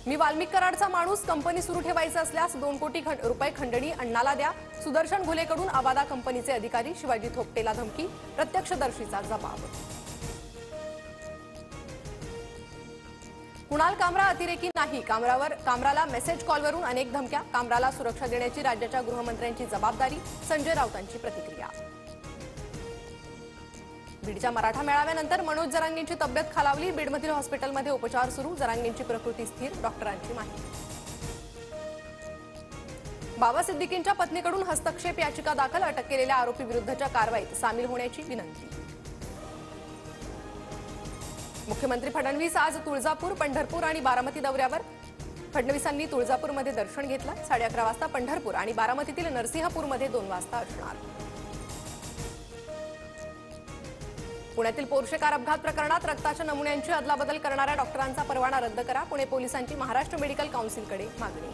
मी वाल्मिक कराडचा माणूस, कंपनी सुरू ठेवायचं असल्यास 2 कोटी रुपये खंडणी अण्णाला द्या। सुदर्शन घुलेकडून आवादा कंपनीचे अधिकारी शिवाजी थोपटेला धमकी, प्रत्यक्षदर्शीचा जबाब। कुणाल कामरा अतिरेकी नाही, कामराला मेसेज कॉलवरून अनेक धमक्या, कामराला सुरक्षा देण्याची राज्याच्या गृहमंत्र्यांची जबाबदारी, संजय राऊतांची प्रतिक्रिया। बीडच्या मराठा मेळाव्यानंतर मनोज जरांगेंची तब्येत खालावली, बीडमधील हॉस्पिटलमध्ये उपचार सुरू, जरांगेंची प्रकृती स्थिर, डॉक्टरांची माहिती। बाबा सिद्दीकींच्या पत्नीकडून हस्तक्षेप याचिका दाखल, अटक केलेल्या आरोपी विरुद्धच्या कारवाईत सामील होण्याची विनंती। मुख्यमंत्री फडणवीस आज तुळजापूर, पंढरपूर आणि बारामती दौऱ्यावर। फडणवीसांनी तुळजापूरमध्ये दर्शन घेतलं, 11:30 वाजता पंढरपूर आणि बारामतीतील नरसिंहपूरमध्ये 2 वाजता असणार। पुण्यातील पोर्शे कार अपघात प्रकरणात रक्ताच्या नमुन्यांची अदलाबदल करणाऱ्या डॉक्टरांचा परवाना रद्द करा, पुणे पोलिसांची महाराष्ट्र मेडिकल काउन्सिलकडे मागणी।